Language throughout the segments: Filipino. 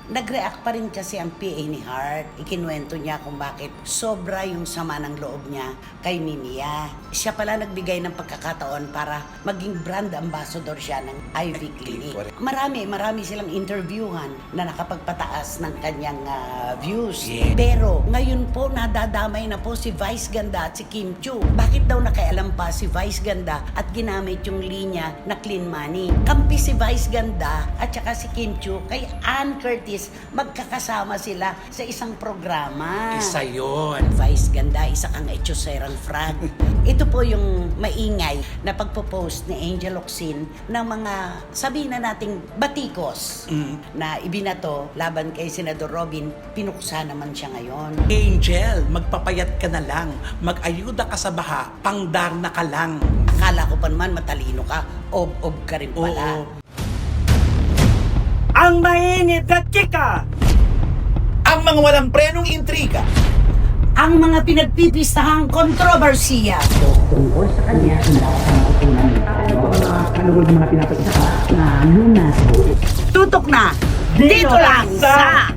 nag-react pa rin kasi ang PA ni Heart. Ikinuwento niya kung bakit sobra yung sama ng loob niya kay Mimia. Siya pala nagbigay ng pagkakataon para maging brand ambassador siya ng Ivy Clinic. Marami silang interviewhan na nakapagpataas ng kanyang views. Yeah. Pero ngayon po nadadamay na po si Vice Ganda at si Kim Chiu. Bakit daw nakialam pa si Vice Ganda at ginamit yung linya na clean money? Kampi si Vice Ganda at saka si Kim Chiu kay Ann Curtis, magkakasama sila sa isang programa. Isa yun. Vice Ganda, isa kang etyoserang frag. Ito po yung maingay na pagpo-post ni Angel Locsin ng mga sabihin na nating batikos na ibinato laban kay Senador Robin. Pinuksa naman siya ngayon. Angel, magpapayat ka na lang. Mag-ayuda ka sa baha, pangdarna ka lang. Akala ko pa naman matalino ka, ob-ob ka rin pala. Oo. Ang mainit na chika! Ang mga walang prenong intriga. Ang mga pinagpipistahang kontrobersiya. Tungkol sa kanya, Kanugod ng mga pinapagsaha na lunas. tutok na dito lang sa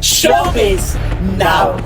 Showbiz Now!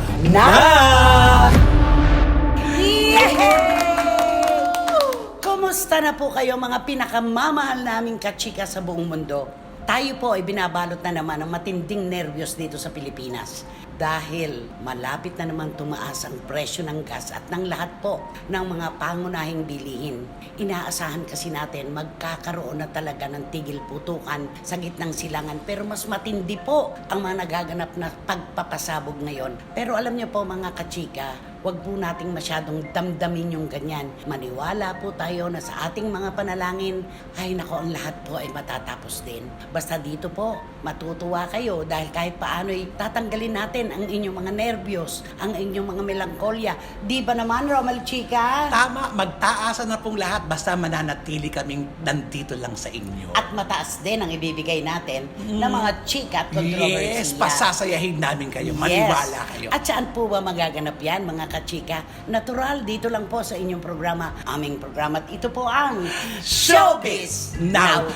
Kumusta na po kayo mga pinakamamahal naming kachika sa buong mundo? Tayo po ay binabalot na naman ng matinding nerbiyos dito sa Pilipinas dahil malapit na naman tumaas ang presyo ng gas at ng lahat po ng mga pangunahing bilihin. Inaasahan kasi natin magkakaroon na talaga ng tigil putukan sa gitnang silangan pero mas matindi po ang mga nagaganap na pagpapasabog ngayon. Pero alam niyo po mga kachika, wag po nating masyadong damdamin yung ganyan. Maniwala po tayo na sa ating mga panalangin, ay nako, ang lahat po ay matatapos din. Basta dito po, matutuwa kayo dahil kahit paano ay tatanggalin natin ang inyong mga nervyos, ang inyong mga melankolya. Di ba naman, Romel Chika? Tama, magtaasan na pong lahat basta mananatili kaming nandito lang sa inyo. At mataas din ang ibibigay natin ng mga chika at kontrobersiya. Yes, pasasayahin namin kayo. Maniwala kayo. At saan po ba magaganap yan, mga kachika? Natural, dito lang po sa inyong programa, aming programa. At ito po ang Showbiz Now!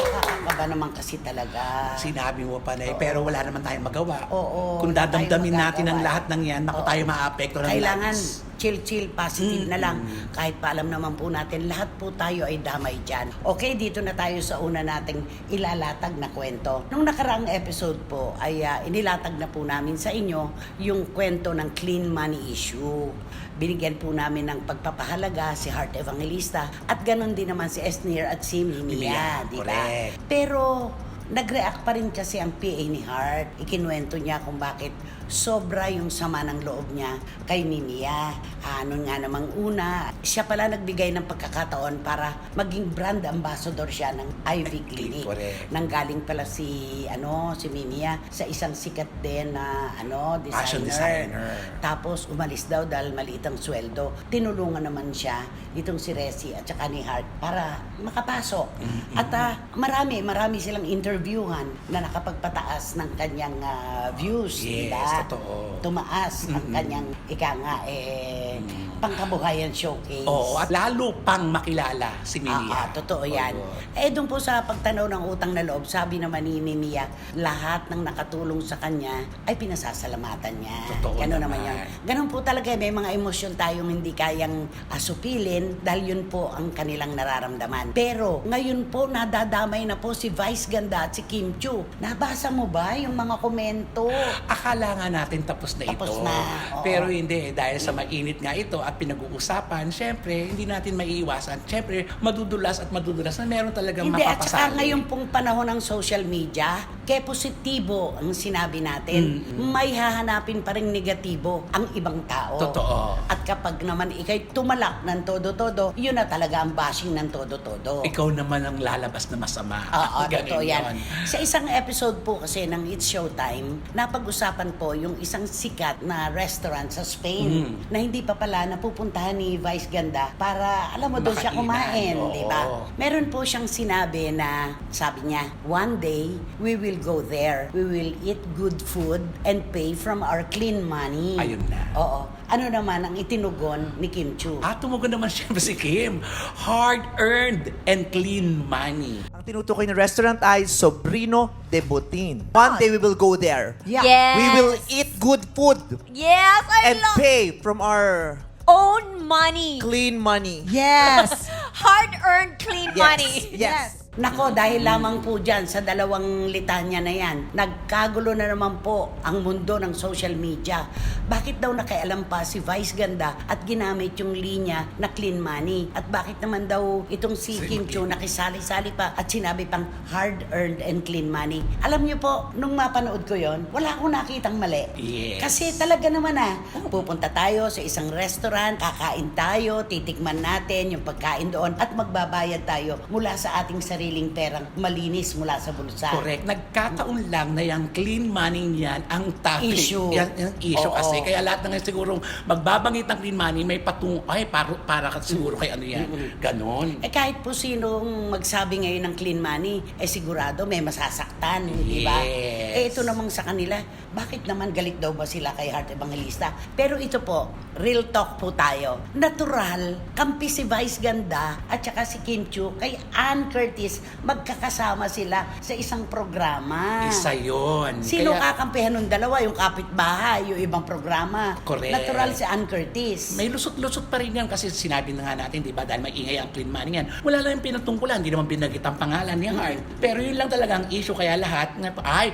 Nakakakaba naman kasi talaga. Sinabi mo pa na pero wala naman tayong magawa. Oo, Kung wala dadamdamin tayong natin ang magagawa. lahat ng yan, naku Oo. tayo maaapekto ng Kailangan labis. chill, positive na lang. Kahit pa alam naman po natin, lahat po tayo ay damay dyan. Okay, dito na tayo sa una nating ilalatag na kwento. Nung nakaraang episode po, ay inilatag na po namin sa inyo yung kwento ng clean money issue. Binigyan po namin ng pagpapahalaga si Heart Evangelista at ganon din naman si Esnir at si Mimia, Mimia, di ba? correct. Pero nag-react pa rin kasi ang PA ni Heart. Ikinuwento niya kung bakit sobra yung sama ng loob niya kay Mimia. Ano nga namang una, siya pala nagbigay ng pagkakataon para maging brand ambassador siya ng Ivy Clinic. Correct. Nanggaling pala si Mimia sa isang sikat din na Fashion designer. Tapos umalis daw dahil maliit ang sweldo. Tinulungan naman siya itong si Resi at saka ni Heart para makapasok. At marami silang interviewhan na nakapagpataas ng kanyang views. Yes, diba? totoo. Tumaas ang kanyang pangkabuhayan showcase. Oo, at lalo pang makilala si Mimia. Totoo yan. Oo. Doon po sa pagtanaw ng utang na loob, sabi naman ni Mimia, lahat ng nakatulong sa kanya ay pinasasalamatan niya. Totoo Ganun naman. naman yun. Ganun po talaga, may mga emosyon tayong hindi kayang asupilin dahil yun po ang kanilang nararamdaman. Pero ngayon po, nadadamay na po si Vice Ganda at si Kim Chiu. Nabasa mo ba yung mga komento? Akala nga natin tapos na Tapos ito. na, oo. Pero hindi, dahil sa mainit nga ito at pinag-uusapan, syempre, hindi natin maiiwasan. Syempre, madudulas na meron talagang Hindi, at saka mapapasali. ngayon pong panahon ng social media, kaya positibo ang sinabi natin, may hahanapin pa rin negatibo ang ibang tao. Totoo. At kapag naman ikay tumalak ng todo-todo, yun na talaga ang bashing ng todo-todo. Ikaw naman ang lalabas na masama. Oo, Ganun totoo yan. yun. Sa isang episode po kasi ng It's Showtime, napag-usapan po yung isang sikat na restaurant sa Spain na hindi pa pala napupuntahan ni Vice Ganda para, alam mo, doon siya Makainan, kumain, oo. di ba? Meron po siyang sinabi na, sabi niya, one day, we will go there. We will eat good food and pay from our clean money. Ayun na. Oo. ano naman ang itinugon ni Kim Chiu? Tumugon naman siyempre si Kim. Hard-earned and clean money. Ang tinutukoy ng restaurant ay Sobrino de Botin. One day we will go there. Yes. We will eat good food Yes, I and love pay from our own money. clean money. Yes. Hard-earned clean money. Yes. Nako, dahil lamang po dyan sa dalawang litanya na yan, nagkagulo na naman po ang mundo ng social media. Bakit daw nakialam pa si Vice Ganda at ginamit yung linya na clean money? At bakit naman daw itong si Kim Chiu nakisali-sali pa at sinabi pang hard-earned and clean money? Alam niyo po, nung mapanood ko yon, wala akong nakitang mali. Yes. Kasi talaga naman pupunta tayo sa isang restaurant, kakain tayo, titikman natin yung pagkain doon at magbabayad tayo mula sa ating sariling perang malinis mula sa bulsa. Correct. Nagkataon lang na yung clean money niyan ang topic. Issue. Yan, yung issue Oo. kasi. Kaya lahat na nga sigurong magbabanggit ng clean money, may para ka siguro kay ano yan. Ganon. Kahit po sinong magsabi ngayon ng clean money, sigurado may masasaktan, di ba? Yes. Ito namang sa kanila, bakit naman galit daw ba sila kay Heart Evangelista? Pero ito po, real talk po tayo. Natural, kampi si Vice Ganda at saka si Kim Chiu kay Ann Curtis, magkakasama sila sa isang programa. Isa yun. Sino Kaya, kakampihan ng dalawa? Yung kapitbahay, yung ibang programa. Correct. Natural si Ann Curtis. may lusot-lusot pa rin yan kasi sinabi na nga natin, di ba, dahil maingay ang clean money yan. Wala lang yung pinatungkulan, hindi naman binagit ang pangalan ni Heart. Pero yun lang talaga ang issue, kaya lahat,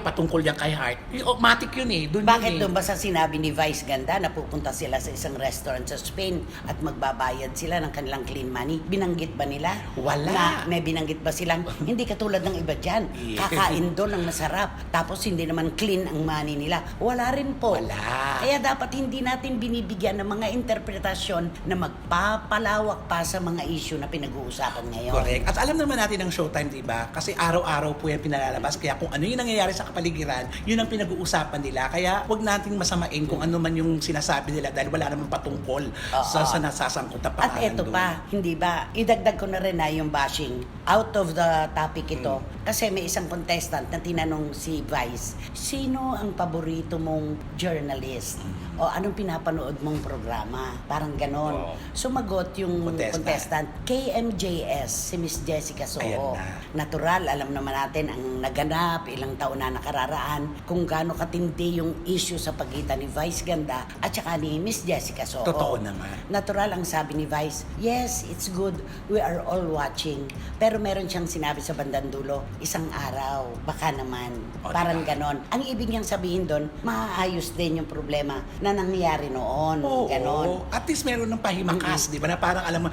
patungkol yan kay Heart. Automatic yun eh. Bakit doon ba sa sinabi ni Vice Ganda na pupunta sila sa isang restaurant sa Spain at magbabayad sila ng kanilang clean money? Binanggit ba nila? Wala. Na may binanggit ba silang hindi katulad ng iba dyan? Yeah. Kakain doon ng masarap tapos hindi naman clean ang money nila. Wala rin po. Wala. Kaya dapat hindi natin binibigyan ng mga interpretasyon na magpapalawak pa sa mga issue na pinag-uusapan ngayon. Correct. At alam naman natin ang Showtime, di ba? Kasi araw-araw po yan pinalalabas. Kaya kung ano yung nangyayari sa kapaligiran, yun ang pinag-uusapan nila. Kaya wag nating masamain kung ano man yung sinasabi nila dahil wala naman patungkol sa nasasangkot na At pangalan eto doon. pa, hindi ba, idagdag ko na rin na yung bashing. Out of the topic ito, kasi may isang contestant na tinanong si Vice, sino ang paborito mong journalist? O anong pinapanood mong programa? Parang ganon. Oo. Sumagot yung contestant, KMJS, si Miss Jessica Soho. Ayan na. Natural, alam naman natin ang naganap, ilang taon na nakararaan, kung gaano katindi yung issue sa pagitan ni Vice Ganda at saka ni Miss Jessica Soho. Totoo naman. Natural ang sabi ni Vice, yes, it's good, we are all watching. Pero meron siyang sinabi sa bandang dulo, isang araw, baka naman. O, Parang diba? ganon. Ang ibig niyang sabihin doon, maaayos din yung problema na nangyari noon. Oo. Ganon. At least meron ng pahimakas, di ba? Na parang alam mo,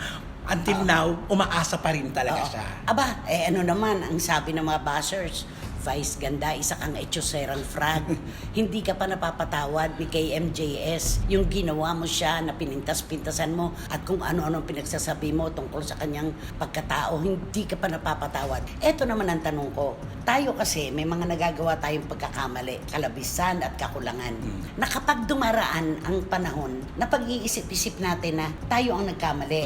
until now, umaasa pa rin talaga Oo. siya. Aba, ano naman ang sabi ng mga bashers? Vice Ganda, isa kang etyoserang frag. Hindi ka pa napapatawad ni KMJS. Yung ginawa mo siya na pinintas-pintasan mo at kung ano-ano pinagsasabi mo tungkol sa kanyang pagkatao, hindi ka pa napapatawad. Eto naman ang tanong ko. Tayo kasi may mga nagagawa tayong pagkakamali, kalabisan at kakulangan. Na kapag dumaraan ang panahon, na pag-iisip-isip natin na tayo ang nagkamali.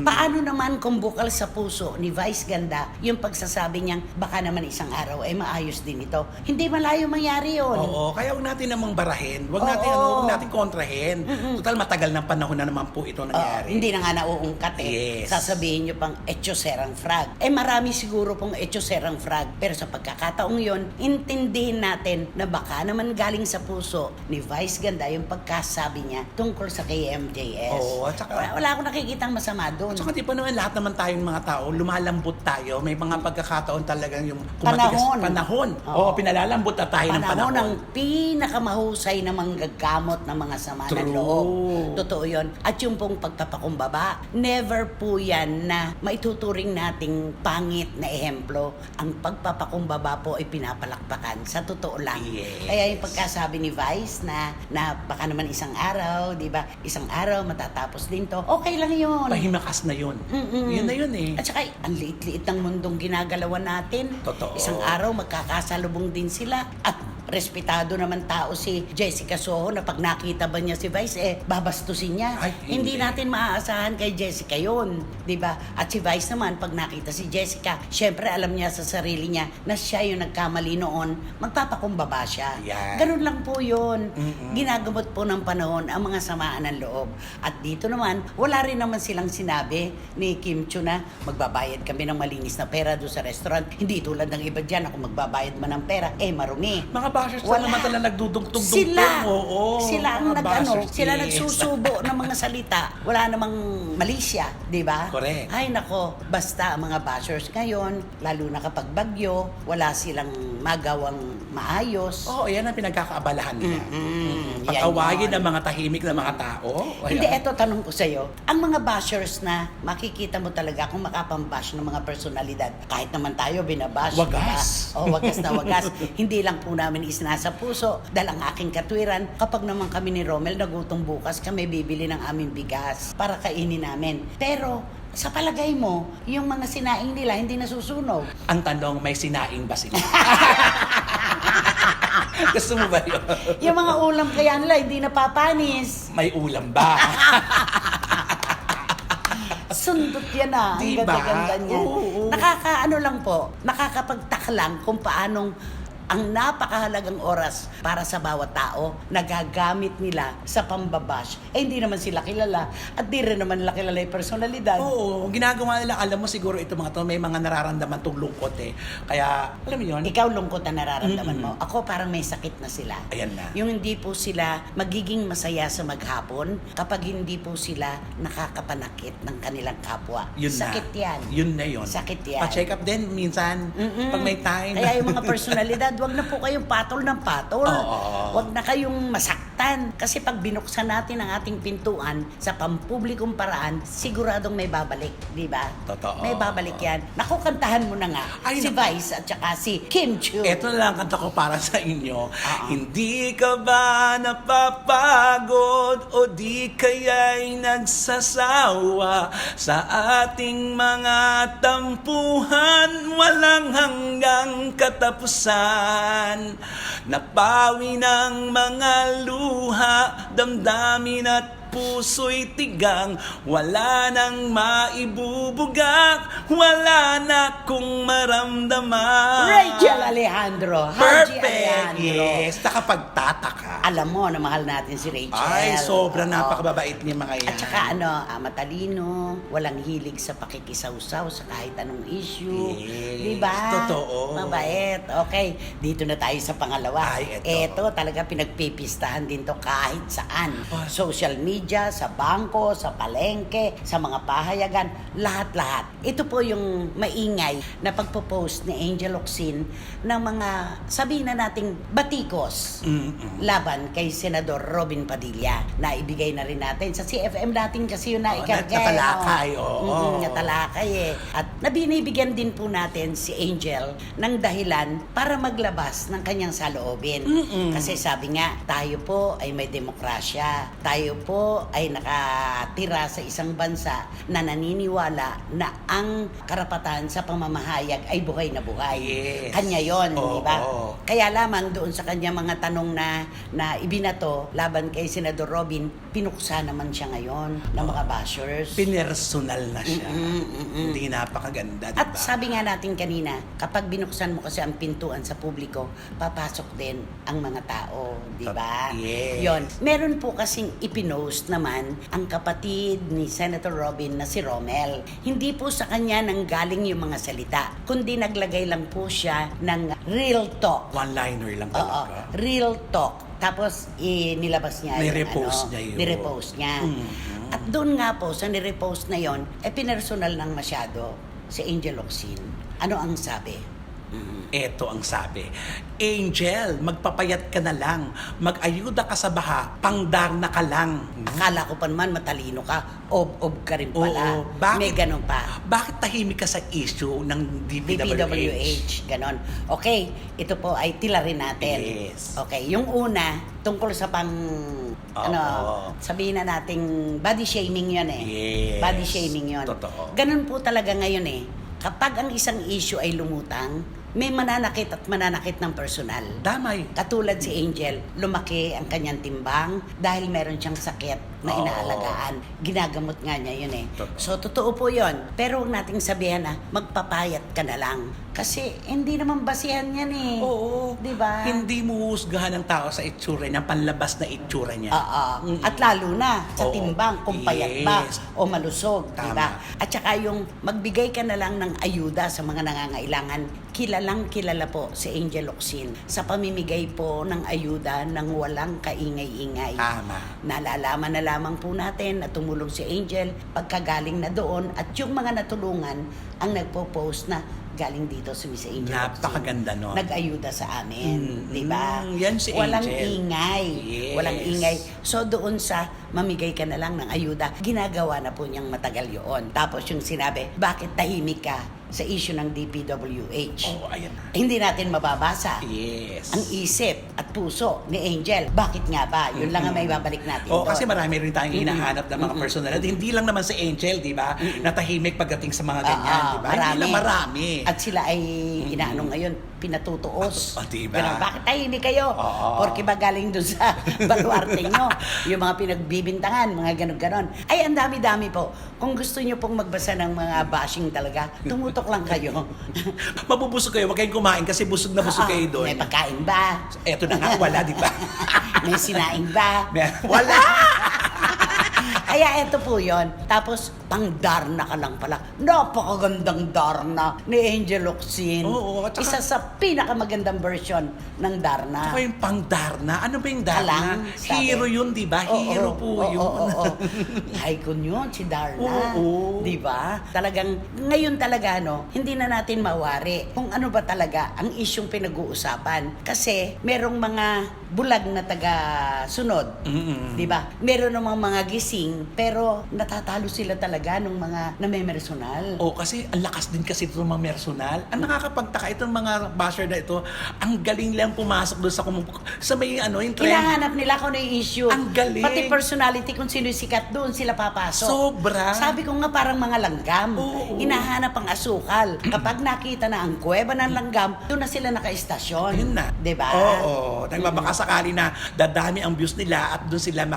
Paano naman kung bukal sa puso ni Vice Ganda yung pagsasabi niyang baka naman isang araw maayos din ito. Hindi malayo mangyari yun. Oo, kaya huwag natin namang barahin. Huwag Oo. natin, huwag natin kontrahin. Total, matagal ng panahon na naman po ito nangyari. Hindi na nga nauungkat Yes. Sasabihin nyo pang etyoserang frag. Marami siguro pong etyoserang frag. Pero sa pagkakataong yon, intindihin natin na baka naman galing sa puso ni Vice Ganda yung pagkasabi niya tungkol sa KMJS. Oo, at saka- wala akong nakikitang masama doon. At saka di pa naman lahat naman tayong mga tao, lumalambot tayo. May mga pagkakataon talagang yung panahon. Oo, pinalalambot na tayo ng panahon. Ang pinakamahusay na manggagamot ng mga sama ng True. loob. Totoo yun. At yung pong pagpapakumbaba, never po yan na maituturing nating pangit na ehemplo. Ang pagpapakumbaba po ay pinapalakpakan. Sa totoo lang. Yes. Kaya yung pagkasabi ni Vice na baka naman isang araw, di ba? Isang araw matatapos din to. Okay lang yun. Pahimakas na yun. Mm-mm. Yun na yun eh. At saka, ang liit-liit ng mundong ginagalawan natin. Totoo. Isang araw, magkakasalubong din sila. At respetado naman tao si Jessica Soho na pag nakita ba niya si Vice, babastusin niya. Ay, Hindi hindi. natin maaasahan kay Jessica yun. Diba? At si Vice naman, pag nakita si Jessica, syempre alam niya sa sarili niya na siya yung nagkamali noon, magpapakumbaba siya. Yan. Ganun lang po yun. Ginagamot po ng panahon ang mga samaan ng loob. At dito naman, wala rin naman silang sinabi ni Kim Chiu na magbabayad kami ng malinis na pera doon sa restaurant. Hindi tulad ng iba dyan, ako magbabayad man ng pera, marumi. Mga bashers Wala. lang naman talaga nagdudugtog-dugtog. Sila, Oo, sila ang mga bashers, sila yes. nagsusubo ng mga salita. Wala namang malisya, di ba? Correct. Ay nako, basta ang mga bashers ngayon, lalo na kapag bagyo, wala silang magawang maayos. Oo, yan ang pinagkakaabalahan nila. Yan Pag-awayin yun. ang mga tahimik na mga tao. Hindi, Ayan. eto tanong ko sa'yo. Ang mga bashers na makikita mo talaga kung makapambash ng mga personalidad, kahit naman tayo binabash. Wagas. Diba? O, wagas na wagas. Hindi lang po namin isinasa puso. Dahil ang aking katwiran, kapag naman kami ni Romel nagutom bukas, kami bibili ng aming bigas para kainin namin. Pero, sa palagay mo, yung mga sinaing nila hindi nasusunog. Ang tanong, may sinaing ba sila? Gusto mo ba yun? Yung mga ulam kaya nila hindi napapanis. May ulam ba? Sundot yan ah. Ang Diba? ganda-ganda niyan. Oo. Nakakaano lang po, nakakapagtaka lang kung paanong ang napakahalagang oras para sa bawat tao nagagamit nila sa pambabash. Hindi naman sila kilala at di rin naman nila kilala yung personalidad. Oo, ginagawa nila, alam mo siguro ito mga to, may mga nararamdaman tong lungkot eh. Kaya, alam mo yun? Ikaw lungkot na nararamdaman mo. Ako parang may sakit na sila. Ayan na. Yung hindi po sila magiging masaya sa maghapon kapag hindi po sila nakakapanakit ng kanilang kapwa. Yun sakit na. yan. Yun na yun. Sakit yan. Pa-check up din minsan, pag may time. Kaya yung mga personalidad, wag na po kayong patol ng patol. Oo. Wag na kayong masaktan. Kasi pag binuksan natin ang ating pintuan sa pampublikong paraan, siguradong may babalik. Di ba? Totoo. May babalik yan. Naku, kantahan mo na nga. Ay, si naku. Vice at saka si Kim Chiu. Ito na lang ang kanta ko para sa inyo. Hindi ka ba napapagod o di kaya'y nagsasawa sa ating mga tampuhan? Walang hanggang katapusan. Napawi ng mga luha, damdamin at puso'y tigang. Wala nang maibubugak, wala na kong maramdaman. Rachel Alejandro. Haji Perfect! Alejandro. Yes, nakapagtataka. Alam mo na mahal natin si Rachel. Ay, sobrang Oo. napakababait niya mga yan. At saka matalino, walang hilig sa pakikisawsaw sa kahit anong issue. Yes, Diba? totoo. Mabait. Okay, dito na tayo sa pangalawa. Ay, eto. Eto talaga pinagpipistahan din to kahit saan. Ay. Social media, sa bangko, sa palengke, sa mga pahayagan, lahat-lahat. Ito po yung maingay na pagpo-post ni Angel Locsin ng mga, sabihin na nating batikos laban kay Senador Robin Padilla na ibigay na rin natin sa CFM natin kasi yun na ikargay. natalakay, oo. Natalakay eh. At nabinibigyan din po natin si Angel ng dahilan para maglabas ng kanyang saloobin. Kasi sabi nga, tayo po ay may demokrasya. Tayo po ay nakatira sa isang bansa na naniniwala na ang karapatan sa pamamahayag ay buhay na buhay. Yes. Kanya yon, Oo. di ba? Kaya lamang doon sa kanya mga tanong na ibinato laban kay Senador Robin, pinuksa naman siya ngayon ng mga bashers. Pinersonal na siya. Hindi napakaganda, diba? At sabi nga natin kanina, kapag binuksan mo kasi ang pintuan sa publiko, papasok din ang mga tao, di ba? Yes. Yon. Meron po kasing ipinost naman ang kapatid ni Senator Robin na si Romel. Hindi po sa kanya nanggaling yung mga salita, kundi naglagay lang po siya ng real talk. One-liner lang Oo, talaga. real talk. Tapos nilabas niya Nirepost niya yun. Nirepost niya. At doon nga po sa nirepost na yon, pinersonal ng masyado si Angel Locsin. Ano ang sabi? Ito ang sabi. Angel, magpapayat ka na lang. Mag-ayuda ka sa baha. Pangdarna ka lang. Akala ko pa naman matalino ka, ob-ob ka rin pala. Oo. Bakit? May ganun pa. Bakit tahimik ka sa issue ng DPWH? DPWH, ganon. Okay, ito po ay tilarin natin. Yes. Okay, yung una, tungkol sa sabihin na nating body shaming yun eh. Yes. Body shaming yun. Totoo. Ganun po talaga ngayon eh. Kapag ang isang issue ay lumutang, may mananakit at mananakit ng personal. Damay. Katulad si Angel, lumaki ang kanyang timbang dahil meron siyang sakit na Oo. inaalagaan. Ginagamot nga niya yun eh. Totoo. So, totoo po yun. Pero huwag nating sabihan na magpapayat ka na lang. Kasi hindi naman basihan yan eh. Oo. Di ba? Hindi mo husgahan ng tao sa itsura niya, panlabas na itsura niya. Oo. At lalo na sa Oo. timbang, kung payat ba Yes. o malusog, di Tama. ba? At saka yung magbigay ka na lang ng ayuda sa mga nangangailangan, kilalang kilala po si Angel Locsin sa pamimigay po ng ayuda ng walang kaingay-ingay. Tama. Nalalaman na lamang po natin na tumulong si Angel pagkagaling na doon at yung mga natulungan ang nagpo-post na galing dito si Miss Angel Locsin. Napakaganda nun. Nag-ayuda sa amin, di ba? Yan si Walang Angel. ingay. Yes. Walang ingay. So doon sa mamigay ka na lang ng ayuda, ginagawa na po niyang matagal yun. Tapos yung sinabi, bakit tahimik ka sa issue ng DPWH? Oh, ayan. Hindi natin mababasa Yes. ang isip at puso ni Angel. Bakit nga ba? Yun lang ang may babalik natin Oo, doon. kasi marami rin tayong hinahanap ng mga personalidad. Hindi lang naman si Angel, di ba? Natahimik pagdating sa mga ganyan, di ba? Hindi lang marami. At sila ay inaano ngayon, pinatutuos. Diba? Ganun, bakit tahimik kayo? Oo. Porque ba galing doon sa baluarte nyo? Yung mga pinagbibintangan, mga ganon-ganon. Ay, ang dami-dami po. Kung gusto nyo pong magbasa ng mga bashing talaga, tumutok lang kayo. Mabubusog kayo, huwag kayong kumain kasi busog na busog kayo doon. May pagkain ba? Eto na nga, wala, di ba? May sinaing ba? Wala! Kaya eto po yon. Tapos, pang Darna ka lang pala. Napakagandang Darna ni Angel Locsin. Oo, at saka- Isa sa pinakamagandang version ng Darna. Ako yung pang Darna. Ano ba yung Darna? Kalang, sabi. Hero yun, di ba? Hero po yun. Oo. Icon yun, si Darna. Oo. Di ba? Talagang, ngayon talaga, no, hindi na natin mawari kung ano ba talaga ang isyong pinag-uusapan. Kasi, merong mga bulag na taga-sunod. Di ba? Meron namang mga gising, pero natatalo sila talaga ng mga namemersonal. Oh, kasi ang lakas din kasi ito ng mga personal. Ang nakakapagtaka itong mga basher na ito, ang galing lang pumasok doon sa may yung trend. Hinahanap nila kung ano yung issue. Ang galing. Pati personality, kung sino yung sikat, doon sila papasok. Sobra. Sabi ko nga parang mga langgam. Oo. Hinahanap ang asukal. Kapag nakita na ang kuweba ng langgam, doon na sila naka-estasyon. Ayun na. Diba? Oo. Nagbabakasakali na dadami ang views nila at doon sila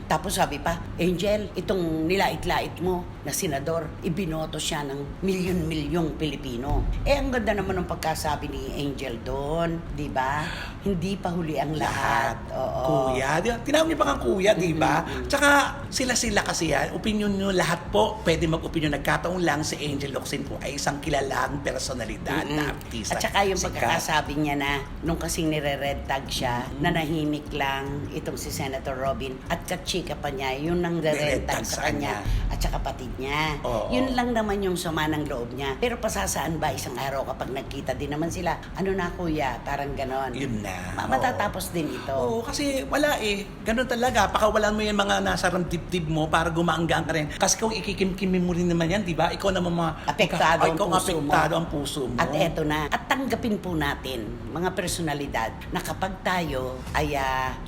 Tapos sabi pa, Angel, itong nilait-lait mo na senador, ibinoto siya ng milyon-milyong Pilipino. Eh, ang ganda naman ng pagkasabi ni Angel doon, di ba? Hindi pa huli ang lahat. Oo. Kuya. Tinawag niyo pa nga kuya, di ba? Tsaka sila kasi yan. Opinion nyo lahat po. Pwede mag-opinion. Nagkataon lang si Angel Locsin po ay isang kilalang personalidad na artista. At saka yung Sikat. pagkakasabi niya na nung kasing nire-red tag siya, nanahimik lang itong si Senator Robin at kachika pa niya, yun nang red tag sa kanya at saka patid niya. Oo. Yun lang naman yung sama ng loob niya. Pero pasasaan ba isang araw kapag nagkita din naman sila, ano na kuya, parang ganon. Yun na. Matatapos din ito. Oo, kasi wala eh. Ganun talaga. Pakawalan mo yung mga nasa dibdib mo para gumaanggaan ka rin. Kasi kung ikikimkimin mo rin naman yan, di ba? Ikaw naman Apektado ang puso mo. apektado ang puso mo. At eto na, at tanggapin po natin, mga personalidad, na kapag tayo ay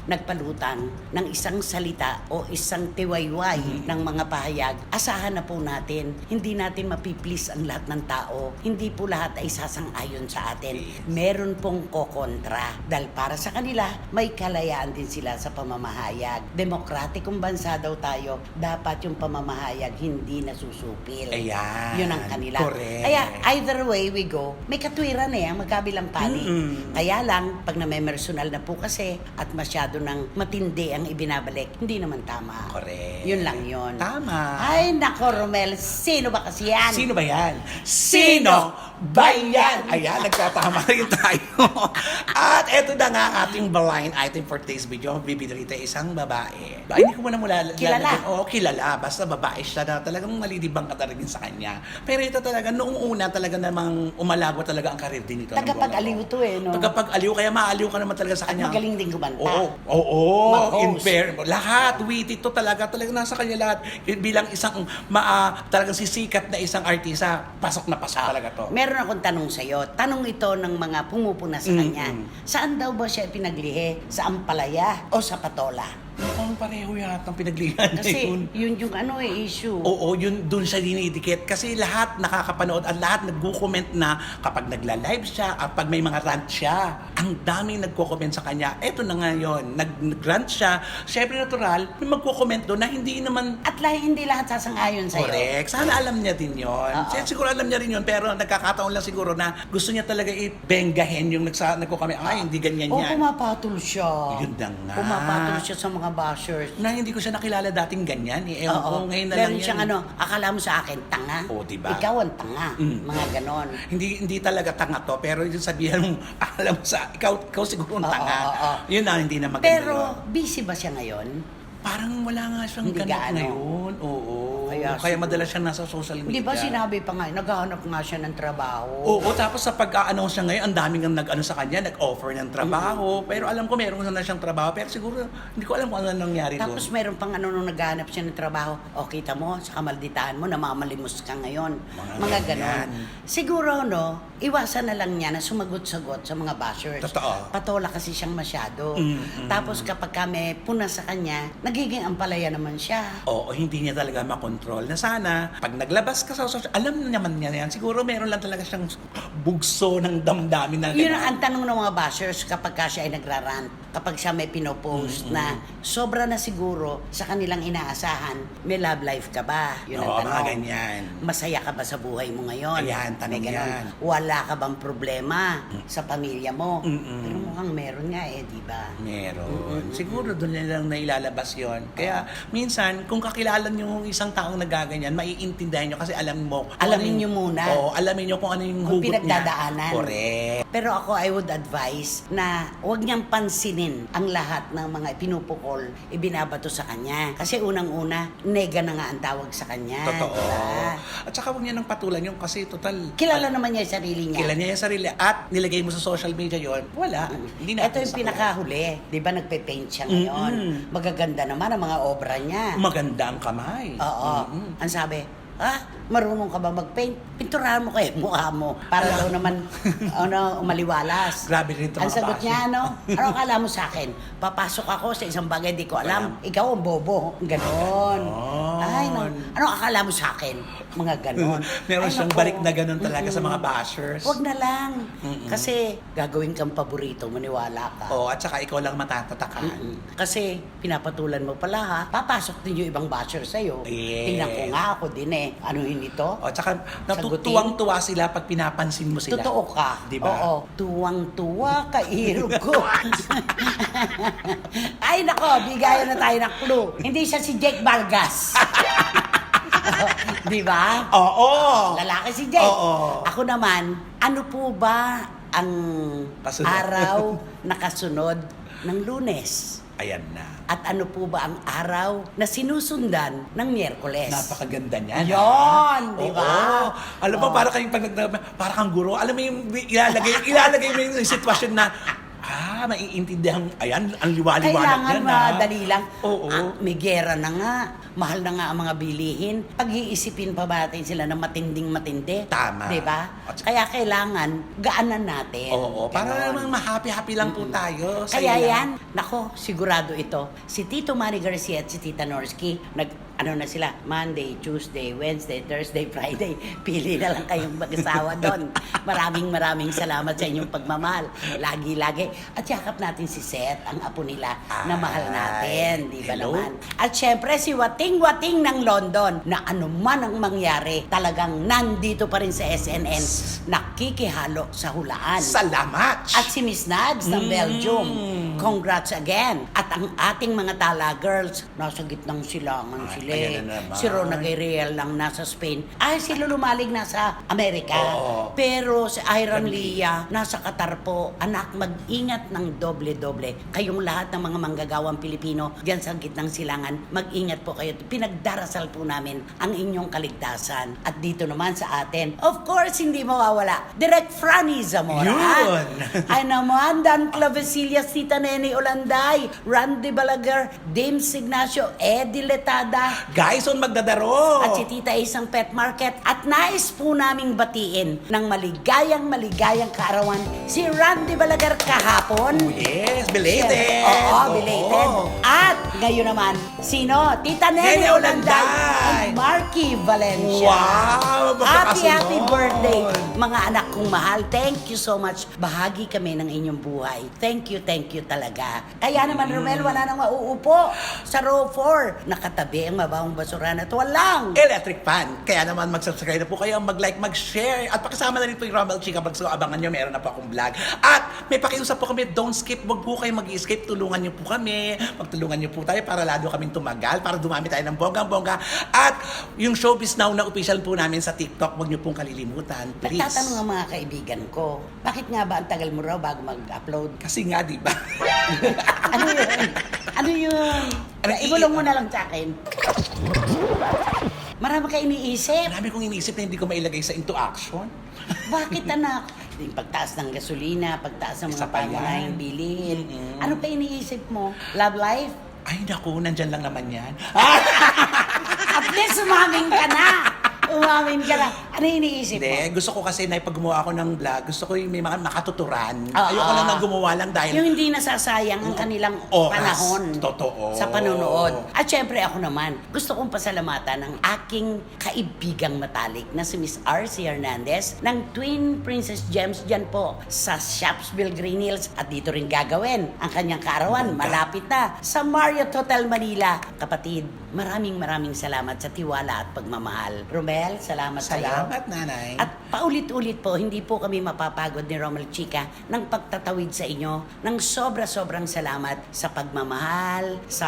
nagpalutang ng isang salita o isang tiwayway ng mga pahayag, asahan na po natin, hindi natin mapiplease ang lahat ng tao. Hindi po lahat ay sasang-ayon sa atin. Meron pong kokontra. Dahil para sa kanila, may kalayaan din sila sa pamamahayag. Demokratikong bansa daw tayo, dapat yung pamamahayag hindi nasusupil. Ayan. Yun ang kanila. Correct. Kaya either way we go, may katwiran ang magkabilang panig. Kaya lang, pag namemersonal na po kasi at masyado ng matindi ang ibinabalik, hindi naman tama. Correct. Yun lang yun. Tama. Ay, nako Romel, sino ba kasi yan? Sino ba yan? Sino ba yan? Ayan, nagtatama rin tayo. At eto na nga ang ating blind item for today's video. Bibili rito isang babae. Hindi ko muna Kilala. Oo, kilala. Basta babae siya na talagang malilibang ka talaga sa kanya. Pero ito talaga, noong una talaga namang umalago talaga ang karir din ito. Tagapag-aliw to eh, no? Tagapag-aliw, kaya maaliw ka naman talaga sa At kanya. magaling din kumanta. Oo. Mag-host. Lahat, witty to talaga nasa kanya lahat. Bilang isang talagang sisikat na isang artista, pasok na pasok talaga to. Meron akong tanong sa'yo. Tanong ito ng mga pumupuna sa kanya. Saan daw ba siya pinaglihi? Sa Ampalaya o sa Patola? Mukhang pareho yata ang pinaglihan Kasi yun. yun yung issue. Oo, yun doon siya dinidikit. Kasi lahat nakakapanood at lahat nagko-comment na kapag nagla-live siya at pag may mga rant siya, ang daming nagko-comment sa kanya. Eto na nga yun, nag-rant siya. Siyempre natural, may magko-comment doon na hindi naman At hindi lahat sasang-ayon sa'yo. correct. Sana alam niya din yun. Oo. Siguro alam niya rin yun, pero nagkakataon lang siguro na gusto niya talaga i-benggahin yung nagko-comment. Ay, hindi ganyan O yan. pumapatol siya. Yun na nga. Pumapatol siya sa mga bashers. Na hindi ko siya nakilala dating ganyan. Ewan ko, ngayon na lang Meron yan. siyang akala mo sa akin, tanga. Oo, diba? Ikaw ang tanga. Mga ganon. Hindi talaga tanga to, pero yung sabihan mo, alam mo sa, ikaw siguro ang Oo, tanga. oo. Yun na, hindi na maganda Pero, yun. busy ba siya ngayon? Parang wala nga siyang Hindi ganap gaano. ngayon. Oo. Kaya Kaya siguro. madalas siyang nasa social media. Di ba sinabi pa nga, naghahanap nga siya ng trabaho. Oo, tapos sa pag-a-announce niya ngayon, ang daming ang nag-ano sa kanya, nag-offer ng trabaho. Pero alam ko meron na siyang trabaho, pero siguro hindi ko alam kung ano nangyari doon. Tapos meron pang nung naghahanap siya ng trabaho. O kita mo, sa kamalditaan mo, namamalimos ka ngayon. Mga ganon. ganyan. Siguro, iwasan na lang niya na sumagot-sagot sa mga bashers. Totoo. Patola kasi siyang masyado. Tapos kapag kami puna sa kanya, nagiging ampalaya naman siya. Oo, hindi niya talaga makontrol. Na sana, pag naglabas ka sa social, alam naman niya yan. Siguro meron lang talaga siyang bugso ng damdamin na Yun ang tanong ng mga bashers kapag ka siya ay nagrarant. Kapag siya may pinopost na sobra na siguro sa kanilang inaasahan, may love life ka ba? Yun ang Oo, tanong. mga ganyan. Masaya ka ba sa buhay mo ngayon? Ayan, tanong May ganon. yan. Wala ka bang problema sa pamilya mo? Pero mukhang meron nga di ba? Meron. Siguro doon nilang nailalabas yon. Kaya minsan, kung kakilala niyo yung isang taong nagaganyan, maiintindihan niyo kasi alam mo. kung Alamin ano yung- niyo muna. Oo, alamin niyo kung ano yung Kung hugot niya. pinagdadaanan. Correct. Pero ako, I would advise na huwag niyang pansinin ang lahat ng mga pinupukol, ibinabato sa kanya. Kasi unang-una, nega na nga ang tawag sa kanya. Totoo. Diba? At saka huwag niya nang patulan yung kasi total. Kilala naman niya yung sarili niya. Kilala niya yung sarili at nilagay mo sa social media yon. Wala. Hindi na. Ito yung pinakahuli. Di ba nagpe-paint siya ngayon? Magaganda naman ang mga obra niya. Maganda ang kamay. Oo. Ang sabi, marunong ka ba mag-paint? Pinturahan mo kayo mukha mo. Para daw naman, maliwalas. Grabe rin ito, Ang mga sagot base. niya, ano akala mo sa akin? Papasok ako sa isang bagay, di ko alam. Ikaw ang bobo. Ganon. Ay, ano akala mo sa akin? Mga ganon. Meron Ay, siyang nako. balik na ganun talaga sa mga bashers. Huwag na lang. Kasi gagawin kang paborito, maniwala ka. Oo, at saka ikaw lang matatatakan. Kasi pinapatulan mo pala papasok din yung ibang basher sa'yo. Yes. Tingnan ko nga ako din anuhin ito? O, at saka Sagutin. natutuwang-tuwa sila pag pinapansin mo sila. Totoo ka. Di ba? Oo. Tuwang-tuwa ka, irog ko. Ay, nako, bigayan na tayo ng clue. Hindi siya si Jake Vargas. Di ba? Oo. Lalaki si Jake. Oo. Ako naman, ano po ba ang Kasunod. araw na kasunod ng Lunes? Ayan na. At ano po ba ang araw na sinusundan ng Miyerkules? Napakaganda niya. Yun, di ba? Oo. Alam mo, para kang para kang guro. Alam mo yung ilalagay mo yung sitwasyon na maiintindihan. Ayan, ang liwaliwanag Kailangan yan. madali lang. Oo. May gera na nga. Mahal na nga ang mga bilihin. Pag-iisipin pa ba natin sila na matinding-matindi? Tama. Di ba? Kaya kailangan gaanan natin. Oo, para Ganon. namang ma-happy-happy lang po tayo. Kaya Saya yan, nako, sigurado ito. Si Tito Manny Garcia at si Tita Norsky, na sila, Monday, Tuesday, Wednesday, Thursday, Friday. Pili na lang kayong mag-asawa doon. Maraming salamat sa inyong pagmamahal. Lagi-lagi. At yakap natin si Seth, ang apo nila, na mahal natin. Di ba hello? naman? At syempre, si Wating-Wating ng London, na ano man ang mangyari, talagang nandito pa rin sa SNN, nakikihalo sa hulaan. Salamat! At si Miss Nads ng Belgium. Congrats again. At ang ating mga Tala girls, nasa gitnang silangan sila. ayan na naman. Si Rona Gabriel lang nasa Spain. Ay, si Lulumalig nasa Amerika. Oo. Pero si Iron Lia nasa Qatar po. Anak, mag-ingat ng doble-doble. Kayong lahat ng mga manggagawang Pilipino diyan sa gitnang silangan, mag-ingat po kayo. Pinagdarasal po namin ang inyong kaligtasan. At dito naman sa atin, of course, hindi mawawala. Direct Franny Zamora. Yun. Ay naman, Dan Clavecillas, Tita Nene Olanday, Randy Balaguer, James Ignacio, Eddie Letada, Guys, on magdadaro! at si Tita Isang Pet Market. At nais po naming batiin ng maligayang kaarawan si Randy Balaguer kahapon. ngayon. Yes, belated. Oo, belated. At ngayon naman, sino? Tita Nene Nene Olanday Olanday. and Marky Valencia. Wow, Happy magkakasunod. birthday, mga anak kong mahal. Thank you so much. Bahagi kami ng inyong buhay. Thank you talaga. Kaya naman, Romel, wala nang mauupo sa row 4. Nakatabi ang mabawang basurahan at walang Electric fan. Kaya naman mag-subscribe na po kayo, mag-like, mag-share. At pakisama na rin po yung Romel Chika. Abangan nyo, meron na po akong vlog. At may pakiusap po kami, don't skip. Wag po kayo mag-escape. Tulungan nyo po kami. Magtulungan nyo po tayo para lalo kaming tumagal. Para dumami tayo ng bonggang-bongga. At yung Showbiz Now na official po namin sa TikTok, wag nyo pong kalilimutan. Please. Nagtatanong ang mga kaibigan ko, bakit nga ba ang tagal mo raw bago mag-upload? Kasi nga, di ba? Ano yun? Ano yun? Ibulong mo na lang sa akin. Marami ka iniisip. Marami kong iniisip na hindi ko mailagay sa into action. Bakit anak? Yung pagtaas ng gasolina, pagtaas ng Isa mga pa yan. pangunahing bilhin. Mm-mm. Ano pa iniisip mo? Love life? Ay, naku, nandyan lang naman yan. At least umamin ka na! Umamin ka na. Ano iniisip mo? Hindi, gusto ko kasi na pag gumawa ako ng vlog, gusto ko yung may mga makatuturan. Oo. Ayoko lang na gumawa lang dahil Yung hindi nasasayang ang kanilang Oras. panahon Totoo. sa panonood. At syempre ako naman, gusto kong pasalamatan ang aking kaibigang matalik na si Miss R.C. Hernandez ng Twin Princess Gems dyan po sa Shopsville Green Hills at dito rin gagawin ang kanyang kaarawan. Malapit na sa Marriott Hotel Manila. Kapatid, maraming salamat sa tiwala at pagmamahal. Romel, salamat sa'yo. salamat, nanay. At paulit-ulit po, hindi po kami mapapagod ni Romel Chica ng pagtatawid sa inyo ng sobrang salamat sa pagmamahal, sa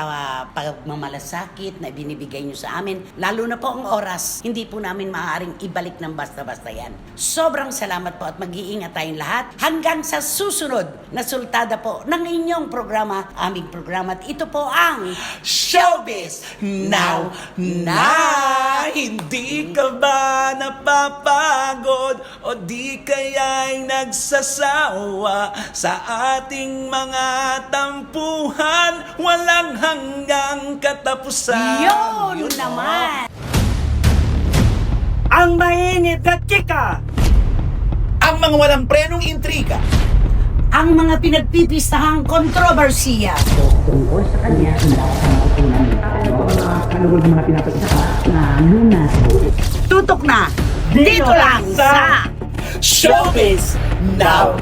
pagmamalasakit na binibigay nyo sa amin. Lalo na po ang oras, hindi po namin maaaring ibalik ng basta-basta yan. Sobrang salamat po at mag-iingat tayong lahat hanggang sa susunod na sultada po ng inyong programa, aming programa. At ito po ang Showbiz Now na! Hindi ka ba napapagod o di kaya'y nagsasawa sa ating mga tampuhan? Walang hanggang katapusan. yun naman! Ang mainit na chika! Ang mga walang prenong intriga. Ang mga pinagpipistahang kontrobersiya. Tungkol sa kanya na mautunan kaluwag mga pinapagtaka na lunas. Tutok na dito lang sa Showbiz Now!